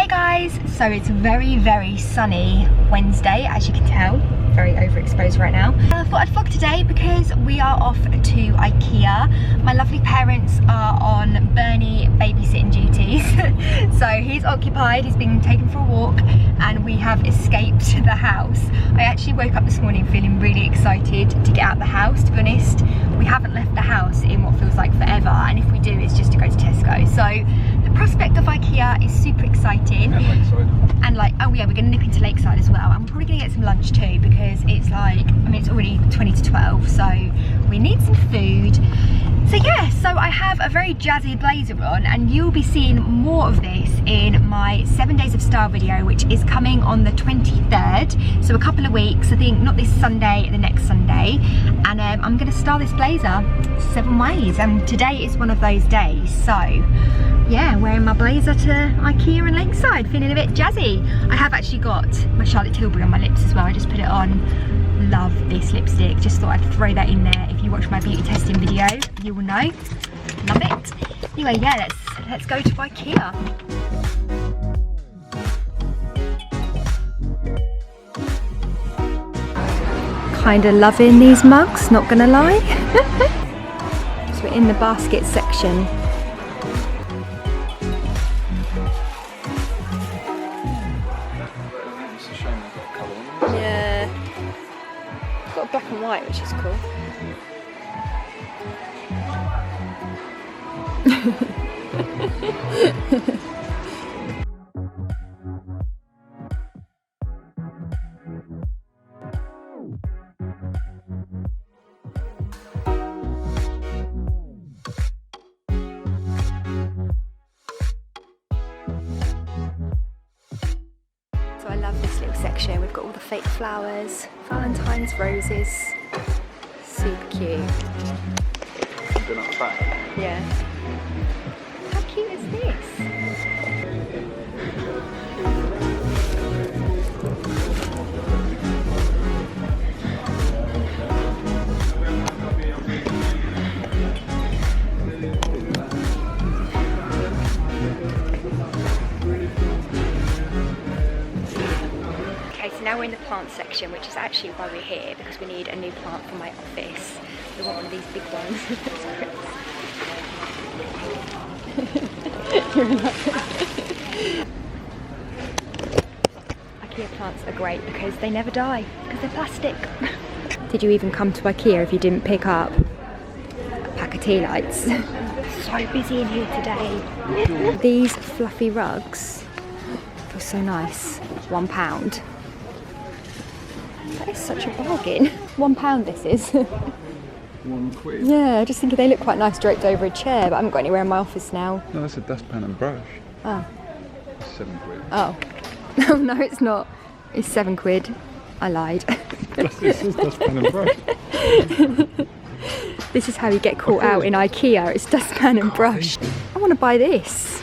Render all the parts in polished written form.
Hey guys, so it's very sunny Wednesday, as you can tell. Very overexposed right now. I thought I'd vlog today because we are off to Ikea. My lovely parents are on Bernie babysitting duties. So he's occupied, he's been taken for a walk, and we have escaped the house. I actually woke up this morning feeling really excited to get out of the house, to be honest. We haven't left the house in what feels like forever, and if we do, it's just to go to Tesco. So the prospect of Ikea is super exciting. And like, oh yeah, we're gonna nip into Lakeside as well. I'm probably gonna get some lunch too because it's like, I mean, it's already 20 to 12, so we need some food. So yeah, so I have a very jazzy blazer on, and you'll be seeing more of this in my 7 days of style video, which is coming on the 23rd. So a couple of weeks, I think, not this Sunday, the next Sunday. And I'm gonna style this blazer 7 ways, and today is one of those days. So yeah, wearing my blazer to Ikea and Lakeside, feeling a bit jazzy. I have actually got my Charlotte Tilbury on my lips as well. I just put it on. Love this lipstick. Just thought I'd throw that in there. If you watch my beauty testing video, you will know. Love it. Anyway, yeah, let's go to Ikea. Kinda loving these mugs, not gonna lie. So we're in the basket section. Yeah, got a black and white, which is cool. So I love this little section. We've got all the fake flowers, Valentine's roses. Super cute. Something like that. Yeah. How cute is this? Now we're in the plant section, which is actually why we're here, because we need a new plant for my office. We want one of these big ones. Ikea plants are great because they never die, because they're plastic. Did you even come to Ikea if you didn't pick up a pack of tea lights? So busy in here today. These fluffy rugs feel so nice. £1. That is such a bargain. £1 this is. £1. Yeah, I just think they look quite nice draped over a chair, but I haven't got anywhere in my office now. No, that's a dustpan and brush. Oh. It's £7. Oh. No, no, it's not. It's £7. I lied. This is dustpan and brush. This is how you get caught out in Ikea. It's dustpan and brush. I want to buy this.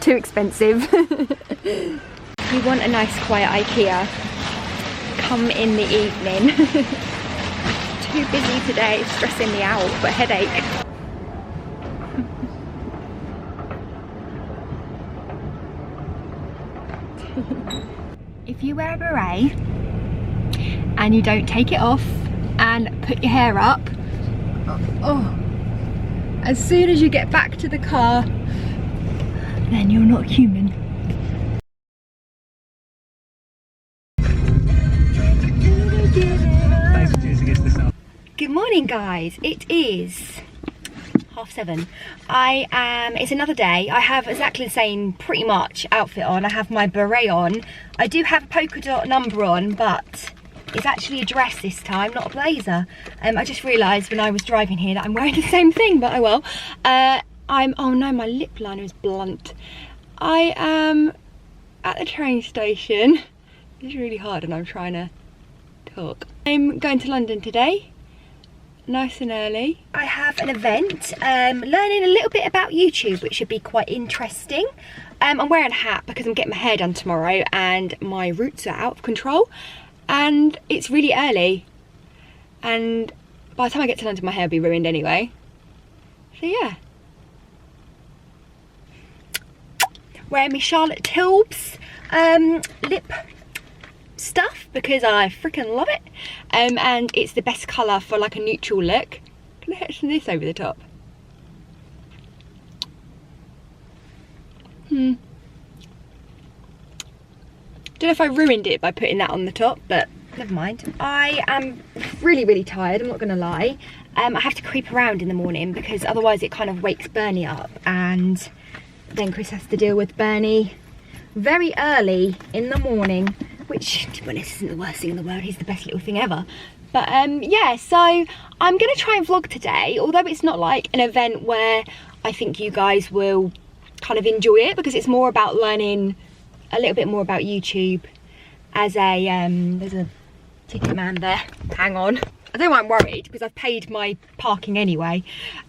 Too expensive. If you want a nice quiet Ikea, come in the evening. Too busy today, stressing me out, but headache. If you wear a beret and you don't take it off and put your hair up, oh, as soon as you get back to the car, then you're not human. Good morning guys, it is 7:30. It's another day. I have exactly the same pretty much outfit on. I have my beret on. I do have a Polkadot number on, but it's actually a dress this time, not a blazer. I just realised when I was driving here that I'm wearing the same thing, but oh well. Oh no, my lip liner is blunt. I am at the train station. It's really hard and I'm trying to talk. I'm going to London today. Nice and early. I have an event, learning a little bit about YouTube, which should be quite interesting. I'm wearing a hat because I'm getting my hair done tomorrow and my roots are out of control and it's really early, and by the time I get to London my hair will be ruined anyway. So yeah. wearing my Charlotte Tilbury lip stuff because I freaking love it. And it's the best colour for like a neutral look. Can I hit this over the top? Don't know if I ruined it by putting that on the top, but never mind. I am really tired, I'm not gonna lie. I have to creep around in the morning because otherwise it kind of wakes Bernie up, and then Chris has to deal with Bernie very early in the morning, which to be honest isn't the worst thing in the world. He's the best little thing ever. But yeah, so I'm gonna try and vlog today, although it's not like an event where I think you guys will kind of enjoy it, because it's more about learning a little bit more about YouTube as a there's a ticket man there, hang on. I don't know why I'm worried because I've paid my parking anyway.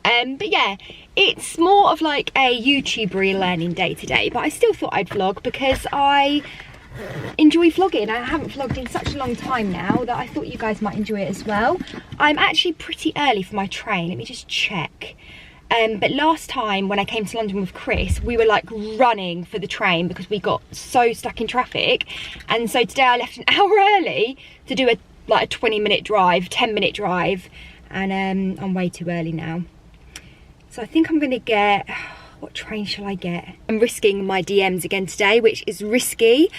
But yeah, it's more of like a YouTuber-y learning day today, but I still thought I'd vlog because I enjoy vlogging. I haven't vlogged in such a long time now that I thought you guys might enjoy it as well. I'm actually pretty early for my train. Let me just check. But last time when I came to London with Chris, we were like running for the train because we got so stuck in traffic. And so today I left an hour early to do a 20-minute drive, 10-minute drive, and I'm way too early now. So I think I'm gonna get, what train shall I get? I'm risking my DMs again today, which is risky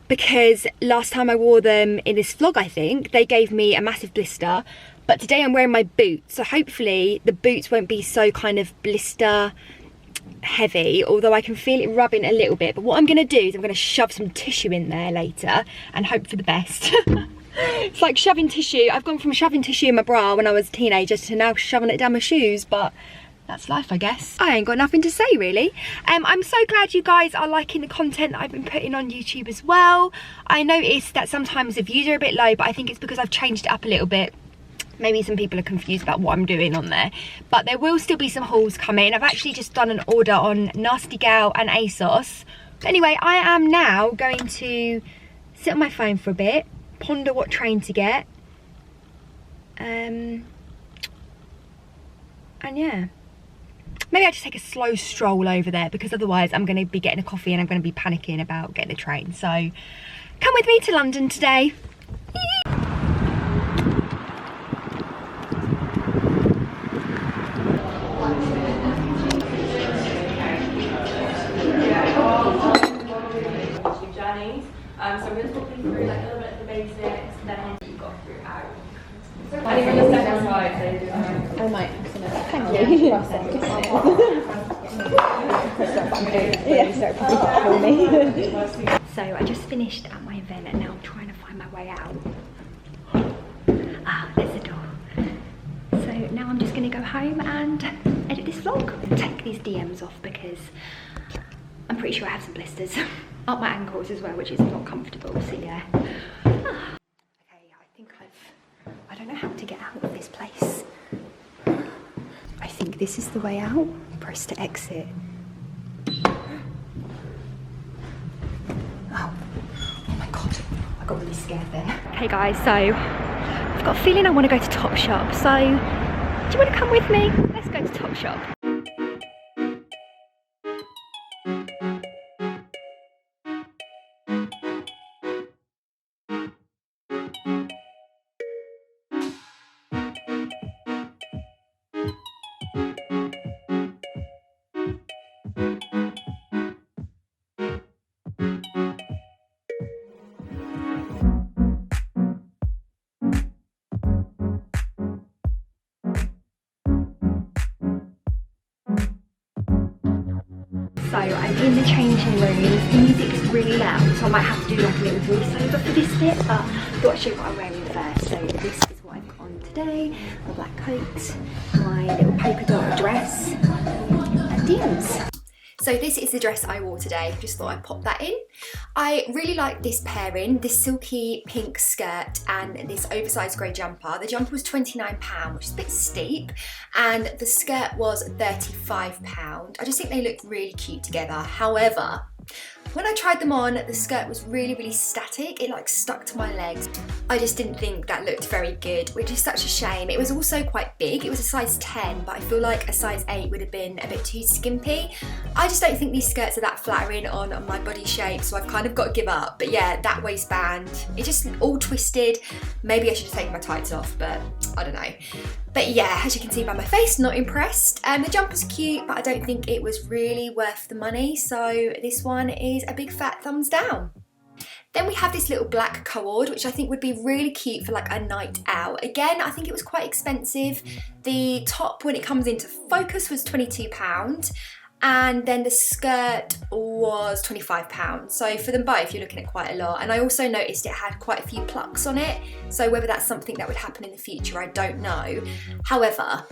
because last time I wore them in this vlog, I think, they gave me a massive blister. But today I'm wearing my boots, so hopefully the boots won't be so kind of blister heavy, although I can feel it rubbing a little bit. But what I'm gonna do is I'm gonna shove some tissue in there later and hope for the best. It's like shoving tissue. I've gone from shoving tissue in my bra when I was a teenager to now shoving it down my shoes, but that's life, I guess. I ain't got nothing to say really. I'm so glad you guys are liking the content that I've been putting on YouTube as well. I noticed that sometimes the views are a bit low, but I think it's because I've changed it up a little bit. Maybe some people are confused about what I'm doing on there, but there will still be some hauls coming. I've actually just done an order on Nasty Gal and ASOS. But anyway, I am now going to sit on my phone for a bit, ponder what train to get, and yeah, maybe I just take a slow stroll over there because otherwise I'm going to be getting a coffee and I'm going to be panicking about getting a train. So come with me to London today. So I'm going to talk you through like a little bit of the basics, then you got through out. I think on the second slide, so you do that. I might. Thank you. So I just finished at my event and now I'm trying to find my way out. Ah, there's the door. So now I'm just going to go home and edit this vlog. Take these DMs off because I'm pretty sure I have some blisters up my ankles as well, which is not comfortable, so yeah. Okay, I think I don't know how to get out of this place. I think this is the way out. Press to exit. Oh my god, I got really scared then. Okay guys, so I've got a feeling I want to go to Topshop, so do you want to come with me? Let's go to Topshop. So I'm in the changing rooms, the music's really loud, so I might have to do like a little voiceover for this bit, but I thought I'd show you what I'm wearing first. So this is what I've got on today, my black coat, my little polka dot dress, and DMs. So this is the dress I wore today, just thought I'd pop that in. I really like this pairing, this silky pink skirt and this oversized grey jumper. The jumper was £29, which is a bit steep, and the skirt was £35. I just think they look really cute together. However, When I tried them on, the skirt was really static. It like stuck to my legs. I just didn't think that looked very good, which is such a shame. It was also quite big. It was a size 10, but I feel like a size 8 would have been a bit too skimpy. I just don't think these skirts are that flattering on my body shape, so I've kind of got to give up. But yeah, that waistband, it just all twisted. Maybe I should have taken my tights off, but I don't know. But yeah, as you can see by my face, not impressed. The jumper's cute, but I don't think it was really worth the money. So this one is a big fat thumbs down. Then we have this little black cord, which I think would be really cute for like a night out. Again, I think it was quite expensive. The top, when it comes into focus, was £22. And then the skirt was £25. So for them both, you're looking at quite a lot. And I also noticed it had quite a few plucks on it. So whether that's something that would happen in the future, I don't know. However,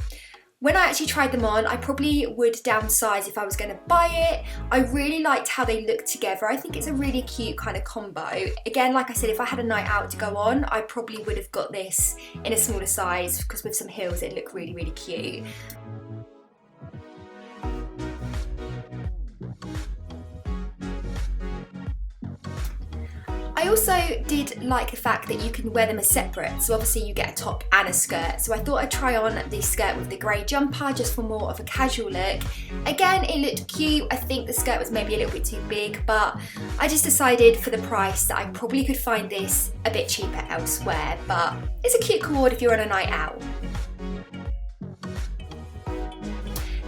when I actually tried them on, I probably would downsize if I was going to buy it. I really liked how they looked together. I think it's a really cute kind of combo. Again, like I said, if I had a night out to go on, I probably would have got this in a smaller size because with some heels, it looked really cute. I also did like the fact that you can wear them as separate, so obviously you get a top and a skirt. So I thought I'd try on this skirt with the grey jumper just for more of a casual look. Again, it looked cute. I think the skirt was maybe a little bit too big, but I just decided for the price that I probably could find this a bit cheaper elsewhere. But it's a cute cord if you're on a night out.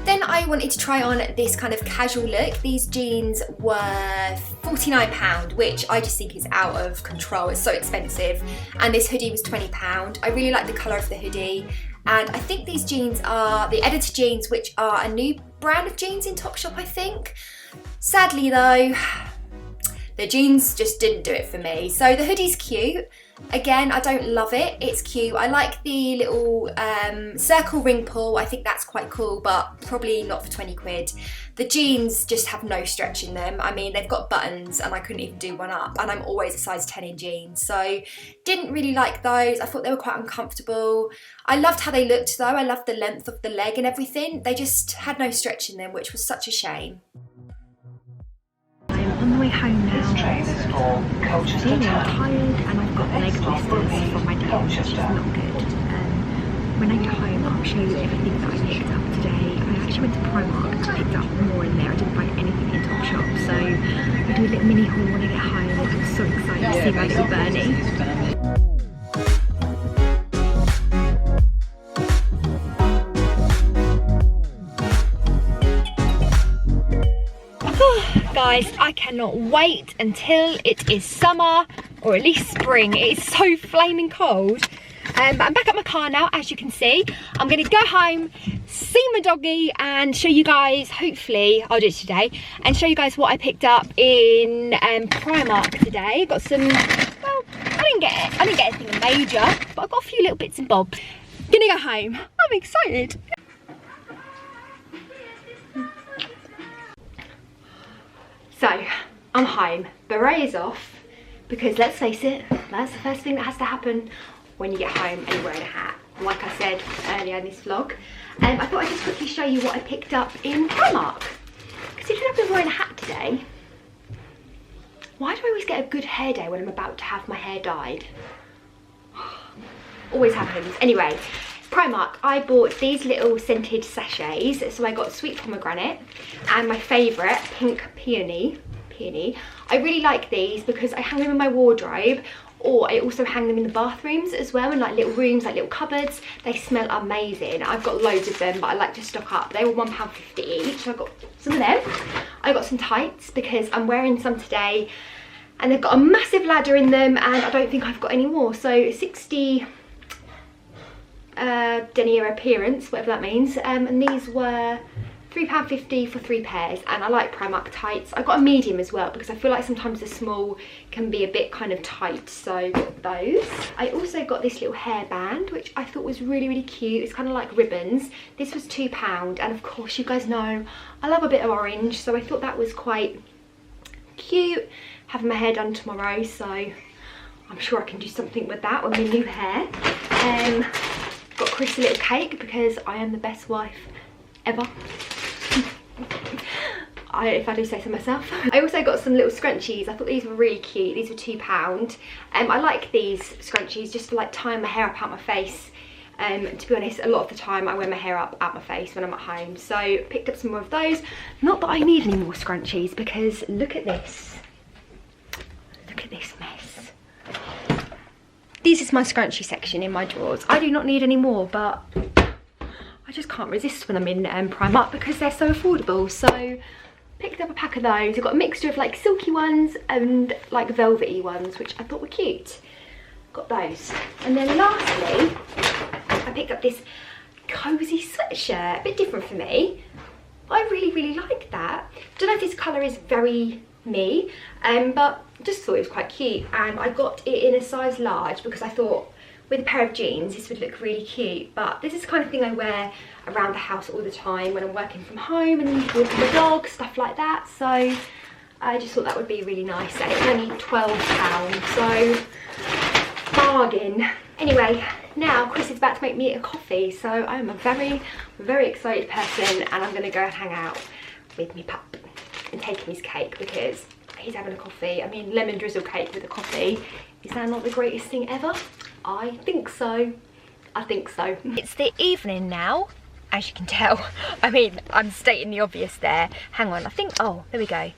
Then I wanted to try on this kind of casual look. These jeans were £49, which I just think is out of control. It's so expensive. And this hoodie was £20. I really like the colour of the hoodie. And I think these jeans are the Editor jeans, which are a new brand of jeans in Topshop, I think. Sadly though, the jeans just didn't do it for me. So the hoodie's cute. Again, I don't love it. It's cute. I like the little circle ring pull. I think that's quite cool, but probably not for 20 quid. The jeans just have no stretch in them. I mean, they've got buttons and I couldn't even do one up, and I'm always a size 10 in jeans. So didn't really like those. I thought they were quite uncomfortable. I loved how they looked though. I loved the length of the leg and everything. They just had no stretch in them, which was such a shame. I'm on the way home now. This train is for Colchester. I'm tired and I've got leg blisters from my day, which is not good. When I get home, I'll show you everything that I picked up today. I actually went to Primark and picked up more in there. I didn't find anything in Topshop, so I'll do a little mini haul when I get home. I'm so excited to see my little Bernie. Guys, I cannot wait until it is summer, or at least spring. It is so flaming cold. But I'm back at my car now, as you can see. I'm gonna go home, see my doggy, and show you guys, hopefully, I'll do it today, and show you guys what I picked up in Primark today. Got some, well, I didn't get anything major, but I've got a few little bits and bobs. Gonna go home. I'm excited. So, I'm home. Beret is off, because let's face it, that's the first thing that has to happen when you get home and you're wearing a hat. Like I said earlier in this vlog. I thought I'd just quickly show you what I picked up in Primark. Considering I've been wearing a hat today, why do I always get a good hair day when I'm about to have my hair dyed? Always happens. Anyway, Primark, I bought these little scented sachets. So I got sweet pomegranate and my favourite, pink peony. I really like these because I hang them in my wardrobe, or I also hang them in the bathrooms as well, in like little rooms, like little cupboards. They smell amazing. I've got loads of them, but I like to stock up. They were £1.50 each, so I got some of them. I got some tights because I'm wearing some today, and they've got a massive ladder in them, and I don't think I've got any more. So 60 denier appearance, whatever that means, and these were £3.50 for 3 pairs, and I like Primark tights. I got a medium as well because I feel like sometimes the small can be a bit kind of tight, so I got those. I also got this little hairband, which I thought was really cute. It's kind of like ribbons. This was £2, and of course you guys know I love a bit of orange, so I thought that was quite cute. Having my hair done tomorrow, so I'm sure I can do something with that on my new hair. Got Chris a little cake because I am the best wife ever. if I do say so myself. I also got some little scrunchies. I thought these were really cute. These were £2. I like these scrunchies just for like tying my hair up out my face. To be honest, a lot of the time I wear my hair up out my face when I'm at home, so picked up some more of those. Not that I need any more scrunchies, because look at this. Look at this mess. This is my scrunchie section in my drawers. I do not need any more, but I just can't resist when I'm in Primark because they're so affordable. So picked up a pack of those. I've got a mixture of like silky ones and like velvety ones, which I thought were cute. Got those. And then lastly, I picked up this cozy sweatshirt, a bit different for me. I really like that. Don't know if this colour is very me, but just thought it was quite cute, and I got it in a size large because I thought with a pair of jeans this would look really cute. But this is the kind of thing I wear around the house all the time when I'm working from home and walking the dog, stuff like that. So I just thought that would be really nice, and it's only £12, so bargain. Anyway, now Chris is about to make me a coffee, so I'm a very excited person, and I'm going to go and hang out with me pup and take him his cake because he's having a coffee. I mean, lemon drizzle cake with a coffee. Is that not the greatest thing ever? I think so. I think so. It's the evening now, as you can tell. I mean, I'm stating the obvious there. Hang on, I think, oh, there we go.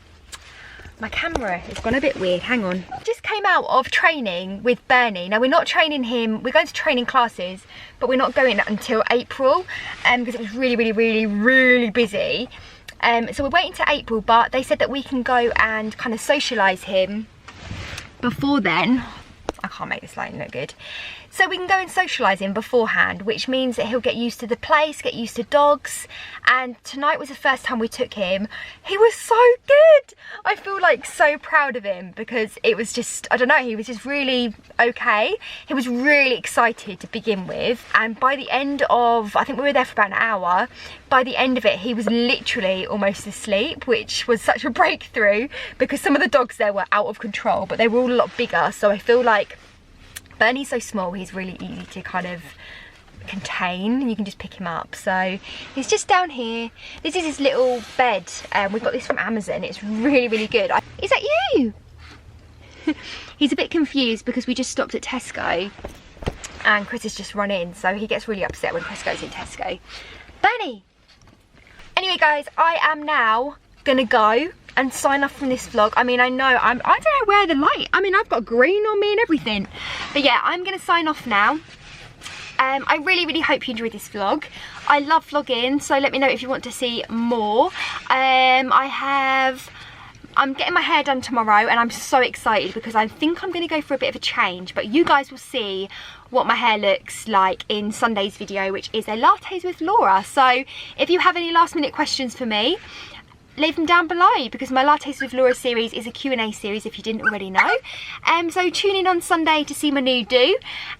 My camera has gone a bit weird, hang on. Just came out of training with Bernie. Now we're not training him, we're going to training classes, but we're not going until April because it was really busy. So we're waiting to April, but they said that we can go and kind of socialise him before then. I can't make this lighting look good. So we can go and socialise him beforehand, which means that he'll get used to the place, get used to dogs. And tonight was the first time we took him. He was so good. I feel like so proud of him because it was just, I don't know, he was just really okay. He was really excited to begin with. And by the end of, I think we were there for about an hour. By the end of it, he was literally almost asleep, which was such a breakthrough because some of the dogs there were out of control, but they were all a lot bigger. So I feel like Bernie's so small, he's really easy to kind of contain, and you can just pick him up. So he's just down here. This is his little bed. We got this from Amazon. It's really good. Is that you? He's a bit confused because we just stopped at Tesco and Chris has just run in, so he gets really upset when Chris goes in Tesco. Bernie! Anyway guys, I am now gonna go and sign off from this vlog. I mean, I know I don't know where the light, I mean, I've got green on me and everything. But yeah, I'm gonna sign off now. I really hope you enjoyed this vlog. I love vlogging, so let me know if you want to see more. I'm getting my hair done tomorrow and I'm so excited because I think I'm gonna go for a bit of a change, but you guys will see what my hair looks like in Sunday's video, which is a lattes with Laura. So if you have any last minute questions for me, leave them down below because my Lattes with Laura series is a Q&A series if you didn't already know. So tune in on Sunday to see my new do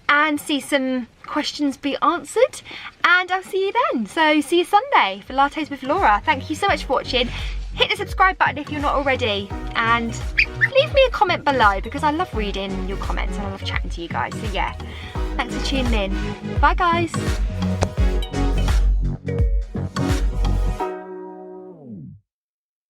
and see some questions be answered, and I'll see you then. So see you Sunday for Lattes with Laura. Thank you so much for watching. Hit the subscribe button if you're not already, and leave me a comment below because I love reading your comments and I love chatting to you guys. So yeah, thanks for tuning in. Bye guys.